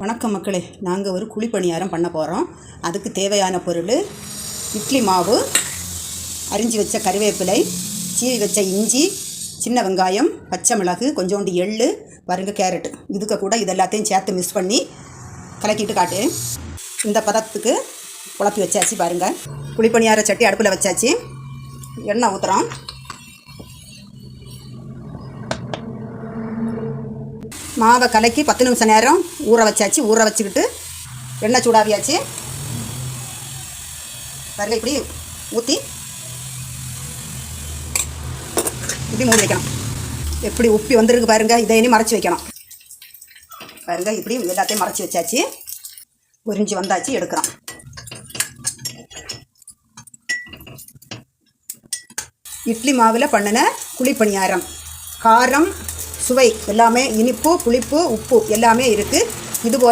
வணக்கம் மக்களே, நாங்கள் ஒரு குழிப்பணியாரம் பண்ண போகிறோம். அதுக்கு தேவையான பொருள்: இட்லி மாவு, அரிஞ்சு வச்ச கறிவேப்பிலை, சீவி வச்ச இஞ்சி, சின்ன வெங்காயம், பச்சை மிளகு, கொஞ்சோண்டு எள்ளு, பாருங்க கேரட்டு. இதுக்கு கூட இதெல்லாத்தையும் சேர்த்து மிக்ஸ் பண்ணி கலக்கிட்டு காட்டு. இந்த பதத்துக்கு குழப்பி வச்சாச்சு. பாருங்கள், குழிப்பணியார சட்டி அடுப்பில் வச்சாச்சு. எண்ணெய் ஊற்றுறோம். மாவை கலக்கி 10 நிமிஷம் நேரம் ஊற வச்சாச்சு. ஊற வச்சுக்கிட்டு எண்ணெய் சூடாவியாச்சு. பாருங்கள், இப்படி ஊற்றி இப்படி மூடி வைக்கணும். எப்படி உப்பி வந்துருக்கு பாருங்கள். இதை இனி மறைச்சி வைக்கணும். பாருங்கள், இப்படி எல்லாத்தையும் மறைச்சி வச்சாச்சு. பொரிஞ்சு வந்தாச்சு. எடுக்கிறோம். இட்லி மாவில் பண்ணின குழிப்பணியாரம். காரம், சுவை எல்லாமே, இனிப்பு, புளிப்பு, உப்பு எல்லாமே இருக்குது. இது